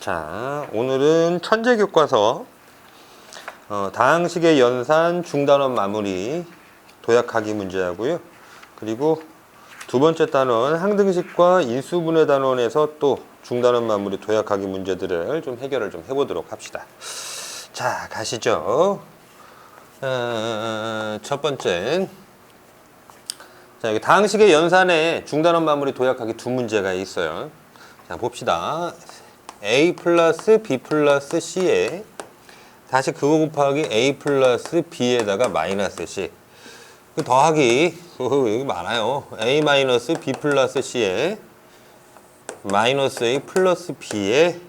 자, 오늘은 천재교과서 다항식의 연산 중단원 마무리 도약하기 문제하고요. 그리고 두 번째 단원 항등식과 인수분해 단원에서 또 중단원 마무리 도약하기 문제들을 좀 해결을 좀 해보도록 합시다. 자, 가시죠. 첫 번째, 자, 여기 다항식의 연산에 중단원 마무리 도약하기 두 문제가 있어요. 자, 봅시다. A 플러스 B 플러스 C에 다시 그거 곱하기 A 플러스 B에다가 마이너스 C 그 더하기 여기 많아요. A 마이너스 B 플러스 C에 마이너스 A 플러스 B에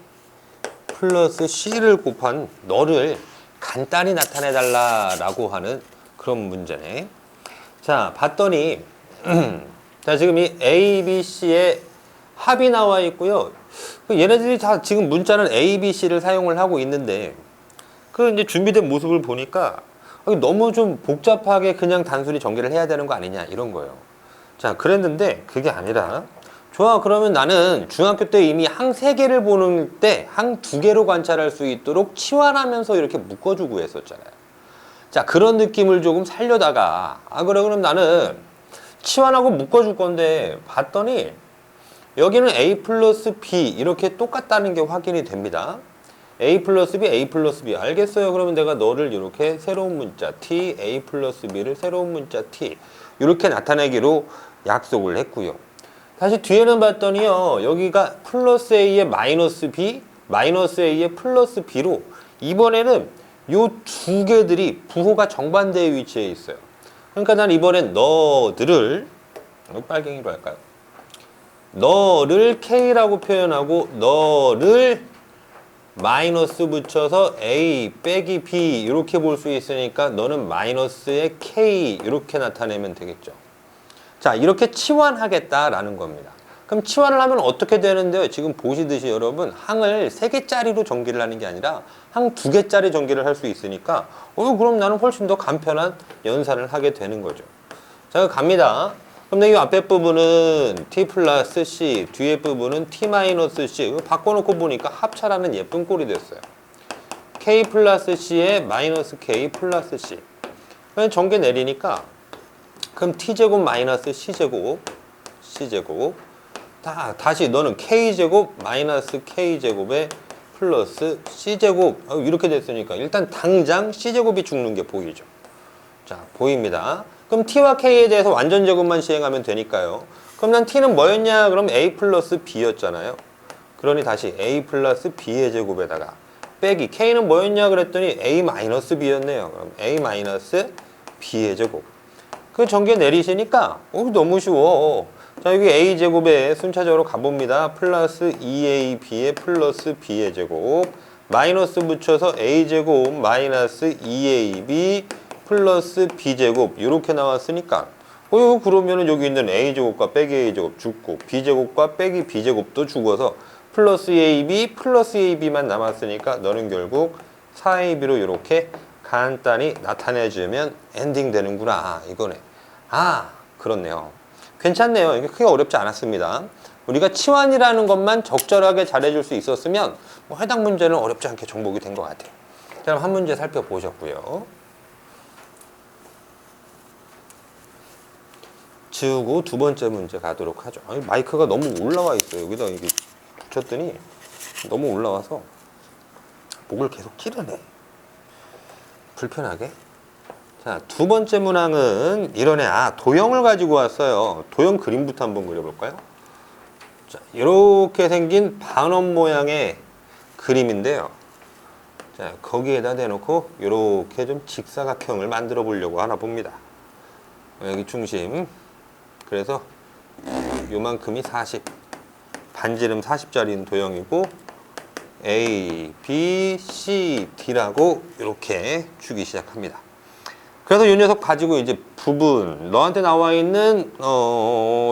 플러스 C를 곱한 너를 간단히 나타내 달라라고 하는 그런 문제네. 자, 봤더니 자, 지금 이 A, B, C의 합이 나와 있고요. 얘네들이 다 지금 문자는 A, B, C를 사용을 하고 있는데 그 이제 준비된 모습을 보니까 너무 좀 복잡하게 그냥 단순히 전개를 해야 되는 거 아니냐 이런 거예요. 자, 그랬는데 그게 아니라 좋아, 그러면 나는 중학교 때 이미 항 3개를 보는 때 항 2개로 관찰할 수 있도록 치환하면서 이렇게 묶어주고 했었잖아요. 자, 그런 느낌을 조금 살려다가 그래, 그럼 나는 치환하고 묶어줄 건데 봤더니 여기는 A 플러스 B 이렇게 똑같다는 게 확인이 됩니다. A 플러스 B, A 플러스 B. 알겠어요. 그러면 내가 너를 이렇게 새로운 문자 T, A 플러스 B를 새로운 문자 T 이렇게 나타내기로 약속을 했고요. 다시 뒤에는 봤더니요. 여기가 플러스 A에 마이너스 B, 마이너스 A에 플러스 B로 이번에는 요 두 개들이 부호가 정반대의 위치에 있어요. 그러니까 난 이번엔 너들을 빨갱이로 할까요? 너를 K라고 표현하고 너를 마이너스 붙여서 A 빼기 B 이렇게 볼 수 있으니까 너는 마이너스의 K 이렇게 나타내면 되겠죠. 자, 이렇게 치환하겠다라는 겁니다. 그럼 치환을 하면 어떻게 되는데요? 지금 보시듯이 여러분 항을 3개짜리로 전개를 하는 게 아니라 항 2개짜리 전개를 할 수 있으니까 그럼 나는 훨씬 더 간편한 연산을 하게 되는 거죠. 자, 갑니다. 그럼 이 앞에 부분은 T 플러스 C, 뒤에 부분은 T 마이너스 C. 바꿔놓고 보니까 합차라는 예쁜 꼴이 됐어요. K 플러스 C에 마이너스 K 플러스 C. 그냥 전개 내리니까 그럼 T제곱 마이너스 C제곱, C제곱. 다시 너는 K제곱 마이너스 K제곱에 플러스 C제곱. 이렇게 됐으니까 일단 당장 C제곱이 죽는 게 보이죠. 자, 보입니다. 그럼 T와 K에 대해서 완전 제곱만 시행하면 되니까요. 그럼 난 T는 뭐였냐? 그럼 A 플러스 B였잖아요. 그러니 다시 A 플러스 B의 제곱에다가 빼기 K는 뭐였냐? 그랬더니 A 마이너스 B였네요. 그럼 A 마이너스 B의 제곱. 그 전개 내리시니까 너무 쉬워. 자, 여기 A 제곱에 순차적으로 가봅니다. 플러스 2AB의 플러스 B의 제곱 마이너스 붙여서 A 제곱 마이너스 2AB 플러스 B제곱 이렇게 나왔으니까 그러면은 여기 있는 A제곱과 빼기 A제곱 죽고 B제곱과 빼기 B제곱도 죽어서 플러스 AB 플러스 AB만 남았으니까 너는 결국 4AB로 이렇게 간단히 나타내주면 엔딩 되는구나 이거네. 그렇네요. 괜찮네요. 이게 크게 어렵지 않았습니다. 우리가 치환이라는 것만 적절하게 잘해줄 수 있었으면 해당 문제는 어렵지 않게 정복이 된 것 같아요. 자, 그럼 한 문제 살펴보셨고요. 지우고 두 번째 문제 가도록 하죠. 마이크가 너무 올라와 있어요. 여기다 이게 붙였더니 너무 올라와서 목을 계속 찌르네. 불편하게. 자, 두 번째 문항은 이러네. 도형을 가지고 왔어요. 도형 그림부터 한번 그려볼까요? 자, 이렇게 생긴 반원 모양의 그림인데요. 자, 거기에다 대놓고 이렇게 좀 직사각형을 만들어 보려고 하나 봅니다. 여기 중심. 그래서 요만큼이 40 반지름 40짜리인 도형이고 A, B, C, D라고 이렇게 주기 시작합니다. 그래서 이 녀석 가지고 이제 부분 너한테 나와 있는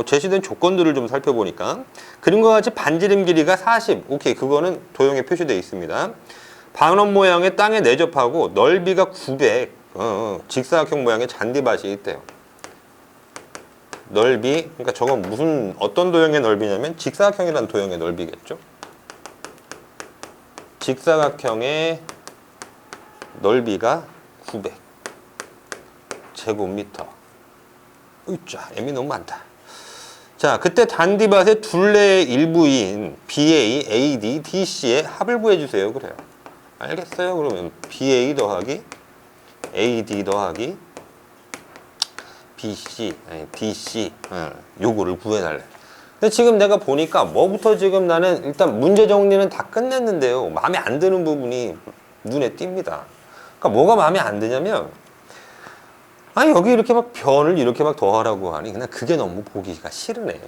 제시된 조건들을 좀 살펴보니까 그림과 같이 반지름 길이가 40 오케이, 그거는 도형에 표시되어 있습니다. 반원 모양의 땅에 내접하고 넓이가 900 직사각형 모양의 잔디밭이 있대요. 넓이, 그러니까 저건 어떤 도형의 넓이냐면 직사각형이라는 도형의 넓이겠죠. 직사각형의 넓이가 900 제곱미터. 으쌰, M이 너무 많다. 자, 그때 단디밭의 둘레의 일부인 BA, AD, DC의 합을 구해주세요. 그래요. 알겠어요? 그러면 BA 더하기 AD 더하기 BC, 아니 DC 요거를 구해달래. 근데 지금 내가 보니까 뭐부터 지금 나는 일단 문제 정리는 다 끝냈는데요. 마음에 안 드는 부분이 눈에 띕니다. 그러니까 뭐가 마음에 안 드냐면 아니 여기 이렇게 막 변을 이렇게 막 더하라고 하니 그냥 그게 너무 보기가 싫으네.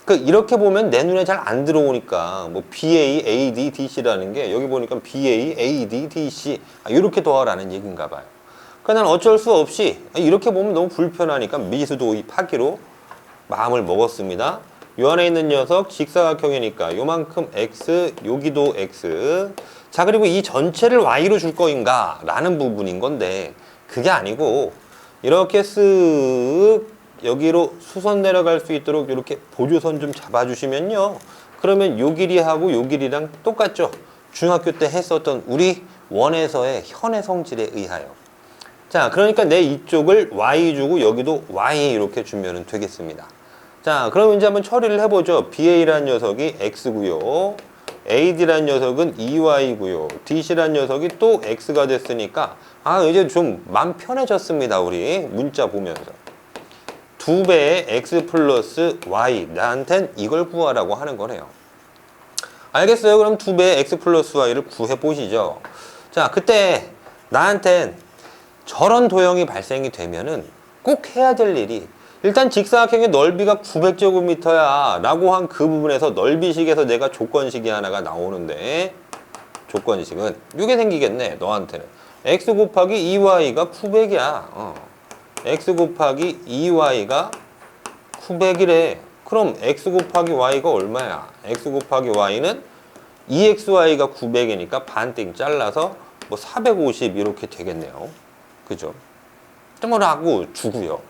그러니까 이렇게 보면 내 눈에 잘 안 들어오니까 뭐 BA, AD, DC라는 게 여기 보니까 BA, AD, DC 이렇게 더하라는 얘기인가 봐요. 그러니까 난 어쩔 수 없이 이렇게 보면 너무 불편하니까 미수도입하기로 마음을 먹었습니다. 요 안에 있는 녀석 직사각형이니까 요만큼 X, 여기도 X. 자, 그리고 이 전체를 Y로 줄 거인가 라는 부분인 건데 그게 아니고 이렇게 쓱 여기로 수선 내려갈 수 있도록 이렇게 보조선 좀 잡아주시면요. 그러면 요 길이하고 요 길이랑 똑같죠. 중학교 때 했었던 우리 원에서의 현의 성질에 의하여. 자, 그러니까 내 이쪽을 Y 주고 여기도 Y 이렇게 주면 되겠습니다. 자, 그럼 이제 한번 처리를 해보죠. BA라는 녀석이 X고요. AD라는 녀석은 2Y고요. DC라는 녀석이 또 X가 됐으니까 이제 좀 마음 편해졌습니다. 우리 문자 보면서 2배의 X 플러스 Y 나한텐 이걸 구하라고 하는 거네요. 알겠어요? 그럼 2배의 X 플러스 Y를 구해보시죠. 자, 그때 나한텐 저런 도형이 발생이 되면은 꼭 해야 될 일이 일단 직사각형의 넓이가 900제곱미터야 라고 한 그 부분에서 넓이식에서 내가 조건식이 하나가 나오는데 조건식은 이게 생기겠네. 너한테는 x 곱하기 2y가 900이야. x 곱하기 2y가 900이래. 그럼 x 곱하기 y가 얼마야? x 곱하기 y는 2xy가 900이니까 반띵 잘라서 뭐 450 이렇게 되겠네요. 그죠? 뭐라고 주고요.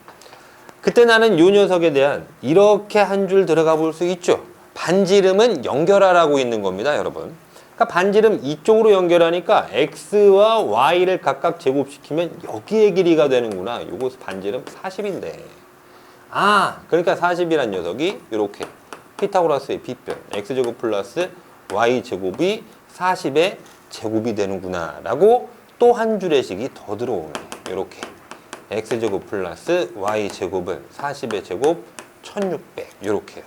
그때 나는 요 녀석에 대한 이렇게 한 줄 들어가 볼 수 있죠. 반지름은 연결하라고 있는 겁니다, 여러분. 그러니까 반지름 이쪽으로 연결하니까 x와 y를 각각 제곱시키면 여기의 길이가 되는구나. 요거 반지름 40인데. 그러니까 40이란 녀석이 이렇게 피타고라스의 비변 x제곱 플러스 y제곱이 40의 제곱이 되는구나 라고 또 한 줄의 식이 더 들어오네. 이렇게 x제곱 플러스 y제곱은 40의 제곱 1600 이렇게요.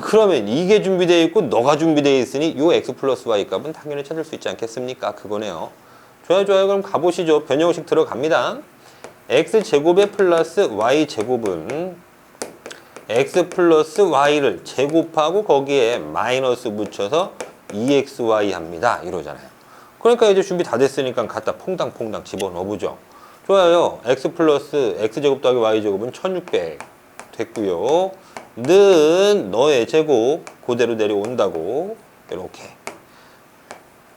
그러면 이게 준비되어 있고 너가 준비되어 있으니 요 x 플러스 y 값은 당연히 찾을 수 있지 않겠습니까? 그거네요. 좋아요. 그럼 가보시죠. 변형식 들어갑니다. x제곱의 플러스 y제곱은 x 플러스 y를 제곱하고 거기에 마이너스 붙여서 2xy 합니다. 이러잖아요. 그러니까 이제 준비 다 됐으니까 갖다 퐁당퐁당 집어넣어보죠. 좋아요. x 플러스 x제곱 더하기 y제곱은 1600 됐고요. 는 너의 제곱 그대로 내려온다고 이렇게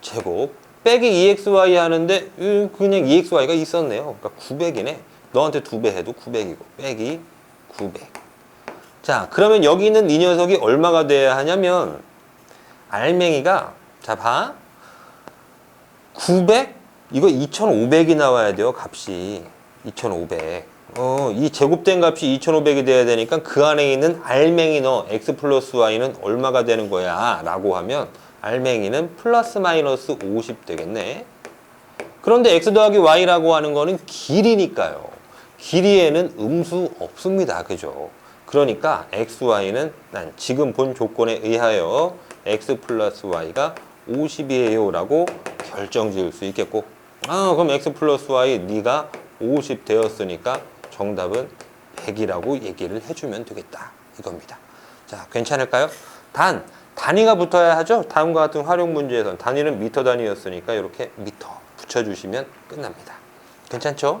제곱 빼기 2xy 하는데 그냥 2xy가 있었네요. 그러니까 900이네. 너한테 2배 해도 900이고 빼기 900. 자, 그러면 여기 있는 이 녀석이 얼마가 돼야 하냐면 알맹이가 자 봐. 900 이거 2500이 나와야 돼요. 값이 2500. 이 제곱된 값이 2500이 돼야 되니까 그 안에 있는 알맹이 너 x 플러스 y는 얼마가 되는 거야 라고 하면 알맹이는 플러스 마이너스 50 되겠네. 그런데 x 더하기 y라고 하는 거는 길이니까요. 길이에는 음수 없습니다. 그죠? 그러니까 x, y는 난 지금 본 조건에 의하여 x 플러스 y가 50이에요 라고 결정 지을 수 있겠고 그럼 x 플러스 y 네가 50 되었으니까 정답은 100이라고 얘기를 해주면 되겠다 이겁니다. 자, 괜찮을까요? 단위가 붙어야 하죠. 다음과 같은 활용 문제에선 단위는 미터 단위였으니까 이렇게 미터 붙여주시면 끝납니다. 괜찮죠?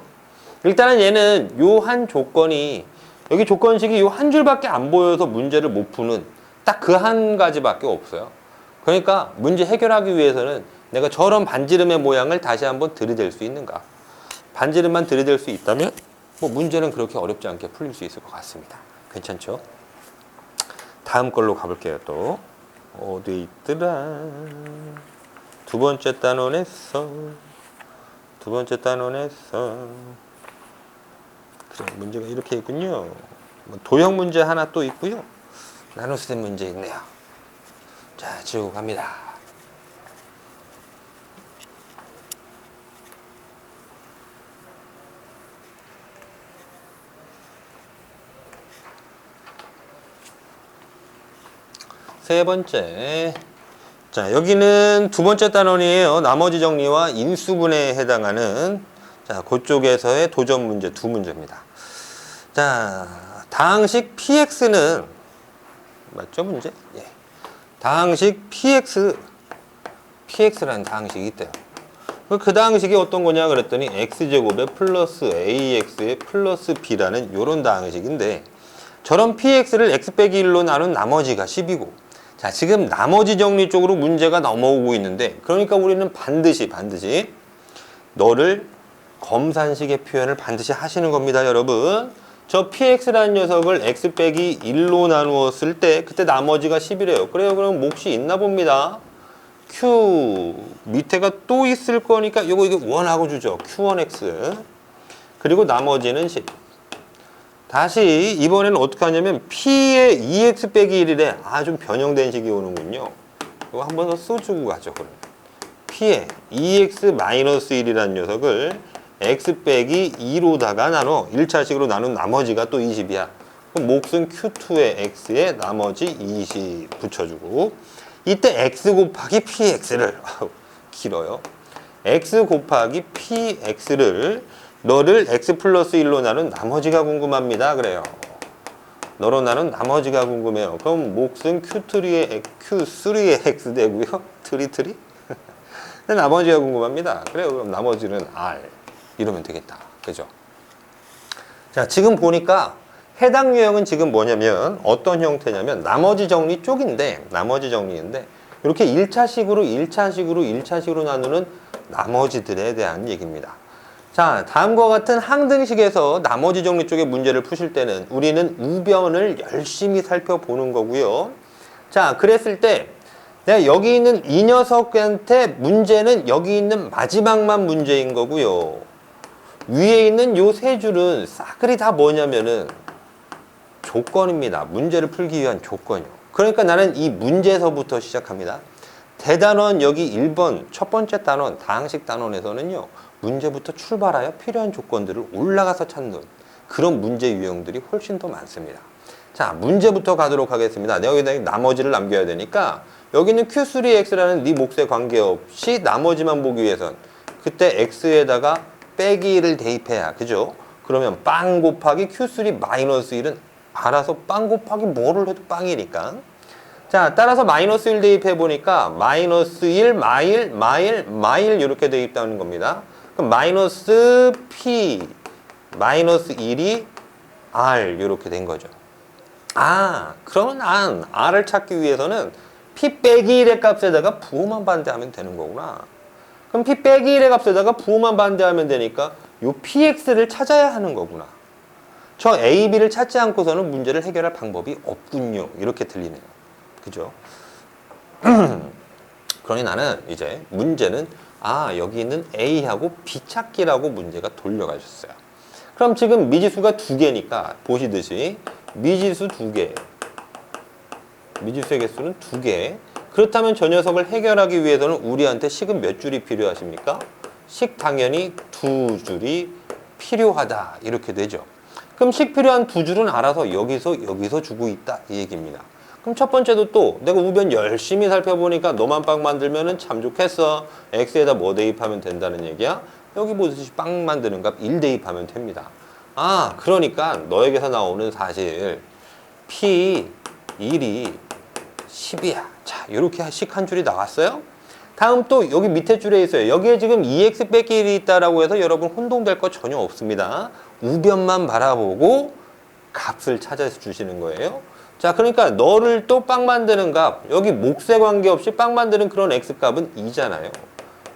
일단은 얘는 요 한 조건이 여기 조건식이 요 한 줄밖에 안 보여서 문제를 못 푸는 딱 그 한 가지밖에 없어요. 그러니까 문제 해결하기 위해서는 내가 저런 반지름의 모양을 다시 한번 들이댈 수 있는가? 반지름만 들이댈 수 있다면 뭐 문제는 그렇게 어렵지 않게 풀릴 수 있을 것 같습니다. 괜찮죠? 다음 걸로 가볼게요. 또 어디 있더라? 두 번째 단원에서 그래, 문제가 이렇게 있군요. 도형 문제 하나 또 있고요. 나눗셈 문제 있네요. 자, 지우고 갑니다. 세 번째. 자, 여기는 두 번째 단원이에요. 나머지 정리와 인수분해에 해당하는 자, 그쪽에서의 도전 문제 두 문제입니다. 자, 다항식 px는 맞죠, 문제? 예. 다항식 px라는 다항식이 있대요. 그 다항식이 어떤 거냐 그랬더니 x제곱에 플러스 ax에 플러스 b라는 요런 다항식인데 저런 px를 x 빼기 1로 나눈 나머지가 10이고 자, 지금 나머지 정리 쪽으로 문제가 넘어오고 있는데 그러니까 우리는 반드시 너를 검산식의 표현을 반드시 하시는 겁니다, 여러분. 저 px라는 녀석을 x 빼기 1로 나누었을 때 그때 나머지가 10이래요. 그래요. 그럼 몫이 있나 봅니다. q 밑에가 또 있을 거니까 이거 1하고 주죠. q1x 그리고 나머지는 10. 다시 이번에는 어떻게 하냐면 p의 2x 빼기 1이래. 아, 좀 변형된 식이 오는군요. 이거 한 번 더 써주고 가죠. 그럼 p의 2x 마이너스 1이라는 녀석을 x 빼기 2로다가 나눠 1차식으로 나눈 나머지가 또 20이야. 그럼 몫은 q2의 x에 나머지 20 붙여주고 이때 x 곱하기 px를 길어요. x 곱하기 px를 너를 x 플러스 1로 나눈 나머지가 궁금합니다. 그래요. 너로 나눈 나머지가 궁금해요. 그럼 몫은 q3의 x 되고요. 트리? 근데 나머지가 궁금합니다. 그래요. 그럼 나머지는 r. 이러면 되겠다. 그죠? 자, 지금 보니까 해당 유형은 지금 뭐냐면 어떤 형태냐면 나머지 정리 쪽인데 나머지 정리인데 이렇게 1차식으로 나누는 나머지들에 대한 얘기입니다. 자, 다음과 같은 항등식에서 나머지 정리 쪽의 문제를 푸실 때는 우리는 우변을 열심히 살펴보는 거고요. 자, 그랬을 때 내가 여기 있는 이 녀석한테 문제는 여기 있는 마지막만 문제인 거고요. 위에 있는 요 세 줄은 싸그리 다 뭐냐면은 조건입니다. 문제를 풀기 위한 조건이요. 그러니까 나는 이 문제에서부터 시작합니다. 대단원 여기 1번 첫 번째 단원 다항식 단원에서는요. 문제부터 출발하여 필요한 조건들을 올라가서 찾는 그런 문제 유형들이 훨씬 더 많습니다. 자, 문제부터 가도록 하겠습니다. 내가 여기다 나머지를 남겨야 되니까 여기는 q3x라는 네 몫에 관계없이 나머지만 보기 위해선 그때 x에다가 빼기 1을 대입해야 그죠? 그러면 빵 곱하기 q3 마이너스 1은 알아서 빵 곱하기 뭐를 해도 빵이니까 자, 따라서 마이너스 1 대입해 보니까 마이너스 1 마일 이렇게 대입하는 겁니다. 그럼 마이너스 p 마이너스 1이 r 이렇게 된 거죠. 아, 그러면 난 r을 찾기 위해서는 p 빼기 1의 값에다가 부호만 반대하면 되는 거구나. 그럼 p 빼기 1의 값에다가 부호만 반대하면 되니까 요 px를 찾아야 하는 거구나. 저 a, b를 찾지 않고서는 문제를 해결할 방법이 없군요. 이렇게 들리네요. 그죠? 그러니 나는 이제 문제는 여기 있는 a하고 b 찾기라고 문제가 돌려가셨어요. 그럼 지금 미지수가 두 개니까 보시듯이 미지수 두 개, 미지수의 개수는 두 개. 그렇다면 저 녀석을 해결하기 위해서는 우리한테 식은 몇 줄이 필요하십니까? 식 당연히 두 줄이 필요하다 이렇게 되죠. 그럼 식 필요한 두 줄은 알아서 여기서 주고 있다 이 얘기입니다. 그럼 첫 번째도 또 내가 우변 열심히 살펴보니까 너만 빵 만들면은 참 좋겠어. x에다 뭐 대입하면 된다는 얘기야? 여기 보듯이 빵 만드는 값 1 대입하면 됩니다. 그러니까 너에게서 나오는 사실 p 1이 10이야. 자, 이렇게 식 한 줄이 나왔어요. 다음 또 여기 밑에 줄에 있어요. 여기에 지금 2x 빼기 1이 있다라고 해서 여러분 혼동될 거 전혀 없습니다. 우변만 바라보고 값을 찾아주시는 거예요. 자, 그러니까 너를 또 빵 만드는 값, 여기 몫에 관계없이 빵 만드는 그런 x값은 2잖아요.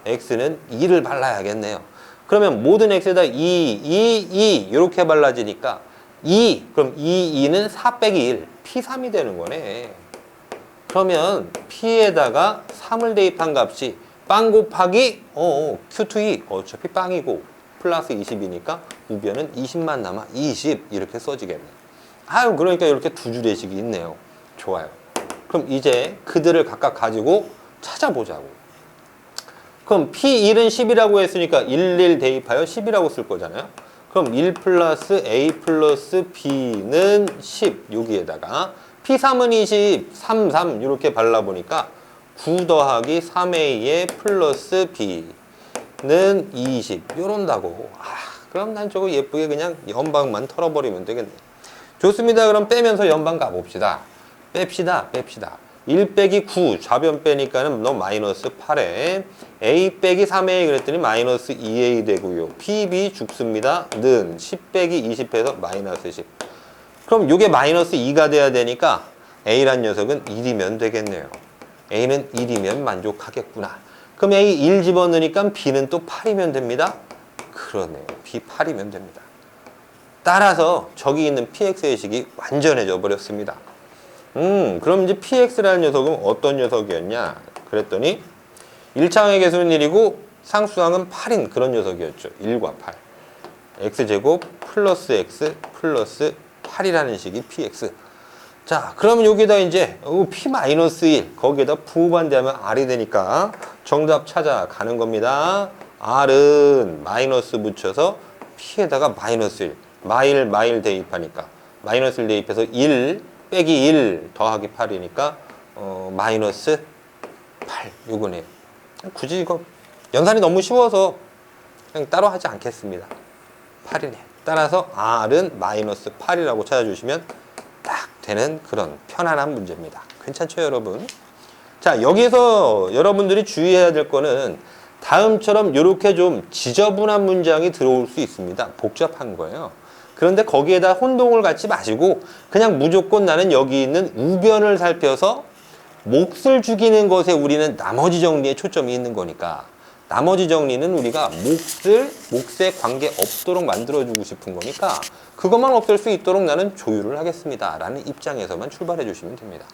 x는 2를 발라야겠네요. 그러면 모든 x에다 2 이렇게 발라지니까 2, 그럼 2는 4 빼기 1, p3이 되는 거네. 그러면 p에다가 3을 대입한 값이 빵 곱하기 Q2E 어차피 빵이고 플러스 20이니까 우변은 20만 남아 20 이렇게 써지겠네. 아유 그러니까 이렇게 두 줄 예식이 있네요. 좋아요. 그럼 이제 그들을 각각 가지고 찾아보자고. 그럼 P1은 10이라고 했으니까 11 대입하여 10이라고 쓸 거잖아요. 그럼 1 플러스 A 플러스 B는 10 여기에다가 P3은 20, 3 이렇게 발라보니까 9 더하기 3A에 플러스 B는 20 이런다고. 그럼 난 저거 예쁘게 그냥 연방만 털어버리면 되겠네. 좋습니다. 그럼 빼면서 연방 가봅시다. 뺍시다. 1 빼기 9 좌변 빼니까는 너 마이너스 8에 A 빼기 3A 그랬더니 마이너스 2A 되고요. PB 죽습니다. 는 10 빼기 20 해서 마이너스 10. 그럼 이게 마이너스 2가 돼야 되니까 A란 녀석은 1이면 되겠네요. A는 1이면 만족하겠구나. 그럼 A 1 집어넣으니까 B는 또 8이면 됩니다. 그러네요. B 8이면 됩니다. 따라서 저기 있는 PX의 식이 완전해져 버렸습니다. 그럼 이제 PX라는 녀석은 어떤 녀석이었냐? 그랬더니 1차항의 개수는 1이고 상수항은 8인 그런 녀석이었죠. 1과 8. X제곱 플러스 X 플러스 8이라는 식이 PX. 자, 그럼 여기다 이제 P-1 거기에다 부호반대하면 R이 되니까 정답 찾아가는 겁니다. R은 마이너스 붙여서 P에다가 마이너스 1. 마일 대입하니까 마이너스 1 대입해서 1 빼기 1 더하기 8이니까 마이너스 8 요거네요. 굳이 이거 연산이 너무 쉬워서 그냥 따로 하지 않겠습니다. 8이네. 따라서 R은 마이너스 8이라고 찾아주시면 딱 되는 그런 편안한 문제입니다. 괜찮죠 여러분? 자, 여기서 여러분들이 주의해야 될 거는 다음처럼 이렇게 좀 지저분한 문장이 들어올 수 있습니다. 복잡한 거예요. 그런데 거기에다 혼동을 갖지 마시고 그냥 무조건 나는 여기 있는 우변을 살펴서 몫을 죽이는 것에 우리는 나머지 정리에 초점이 있는 거니까 나머지 정리는 우리가 몫에 관계 없도록 만들어주고 싶은 거니까 그것만 없앨 수 있도록 나는 조율을 하겠습니다 라는 입장에서만 출발해 주시면 됩니다.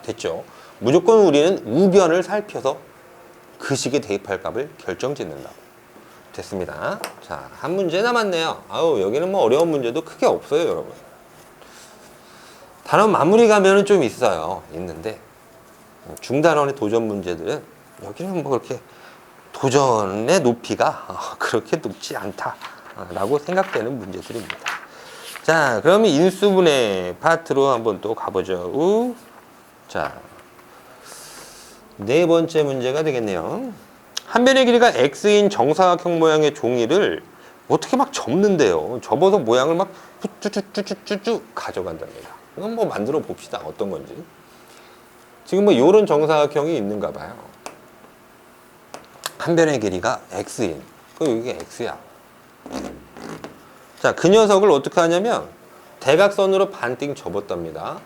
됐죠? 무조건 우리는 우변을 살펴서 그 식에 대입할 값을 결정짓는다고. 됐습니다. 자, 한 문제 남았네요. 여기는 뭐 어려운 문제도 크게 없어요, 여러분. 단원 마무리 가면은 좀 있어요. 있는데 중단원의 도전 문제들은 여기는 뭐 그렇게 도전의 높이가 그렇게 높지 않다라고 생각되는 문제들입니다. 자, 그러면 인수분해 파트로 한번 또 가보죠. 자, 네 번째 문제가 되겠네요. 한 변의 길이가 x인 정사각형 모양의 종이를 어떻게 막 접는데요. 접어서 모양을 막 쭈쭈쭈쭈쭈 가져간답니다. 이건 뭐 만들어 봅시다. 어떤 건지. 지금 뭐 요런 정사각형이 있는가 봐요. 한 변의 길이가 x인. 그럼 이게 x야. 자, 그 녀석을 어떻게 하냐면 대각선으로 반띵 접었답니다.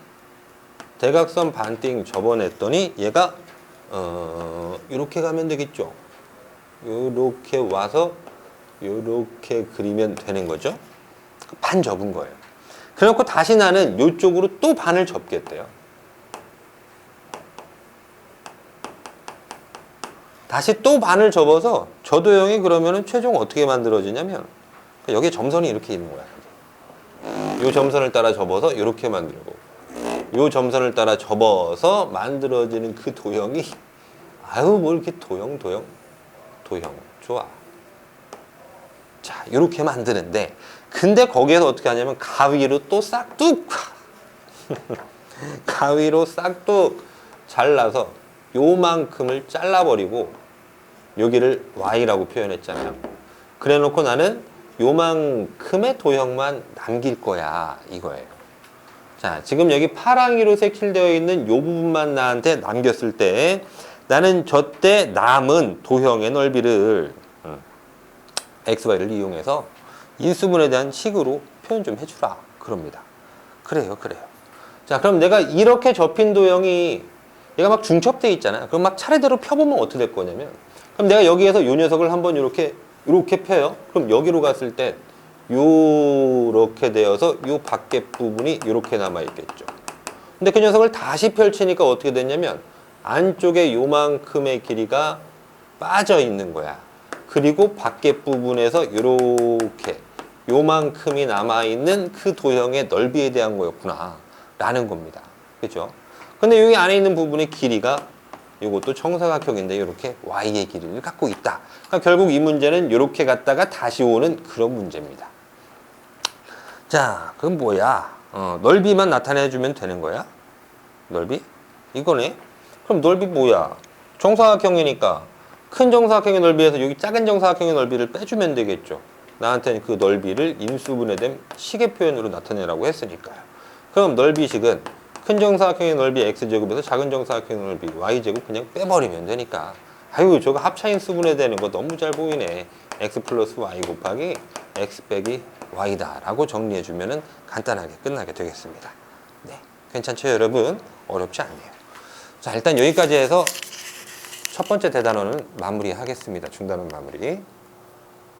대각선 반띵 접어냈더니 얘가 이렇게 가면 되겠죠. 이렇게 와서 이렇게 그리면 되는 거죠. 반 접은 거예요. 그래놓고 다시 나는 이쪽으로 또 반을 접겠대요. 다시 또 반을 접어서 저 도형이 그러면은 최종 어떻게 만들어지냐면 여기에 점선이 이렇게 있는 거야. 이 점선을 따라 접어서 이렇게 만들고 이 점선을 따라 접어서 만들어지는 그 도형이 뭐 이렇게 도형 좋아. 자, 이렇게 만드는데 근데 거기에서 어떻게 하냐면 가위로 또 싹둑 가위로 싹둑 잘라서 요만큼을 잘라버리고 여기를 Y라고 표현했잖아요. 그래 놓고 나는 요만큼의 도형만 남길 거야 이거예요. 자, 지금 여기 파랑이로 색칠되어 있는 요 부분만 나한테 남겼을 때 나는 저때 남은 도형의 넓이를 XY를 이용해서 인수분해에 대한 식으로 표현 좀 해주라 그럽니다. 그래요. 자, 그럼 내가 이렇게 접힌 도형이 얘가 막 중첩돼 있잖아요. 그럼 막 차례대로 펴보면 어떻게 될 거냐면 그럼 내가 여기에서 요 녀석을 한번 이렇게 펴요. 그럼 여기로 갔을 때 요렇게 되어서 요 밖에 부분이 이렇게 남아 있겠죠. 근데 그 녀석을 다시 펼치니까 어떻게 됐냐면 안쪽에 요만큼의 길이가 빠져 있는 거야. 그리고 밖에 부분에서 이렇게 요만큼이 남아있는 그 도형의 넓이에 대한 거였구나 라는 겁니다. 그죠? 근데 여기 안에 있는 부분의 길이가 이것도 정사각형인데 이렇게 y의 길이를 갖고 있다. 그러니까 결국 이 문제는 이렇게 갔다가 다시 오는 그런 문제입니다. 자, 그럼 뭐야? 넓이만 나타내주면 되는 거야? 넓이? 이거네? 그럼 넓이 뭐야? 정사각형이니까 큰 정사각형의 넓이에서 여기 작은 정사각형의 넓이를 빼주면 되겠죠. 나한테는 그 넓이를 인수분해된 식의 표현으로 나타내라고 했으니까요. 그럼 넓이식은 큰 정사각형의 넓이 x제곱에서 작은 정사각형의 넓이 y제곱 그냥 빼버리면 되니까, 아유 저거 합차인수분해되는 거 너무 잘 보이네. x 플러스 y 곱하기 x 빼기 y다 라고 정리해주면 간단하게 끝나게 되겠습니다. 네, 괜찮죠 여러분? 어렵지 않네요. 자, 일단 여기까지 해서 첫 번째 대단원은 마무리하겠습니다. 중단원 마무리.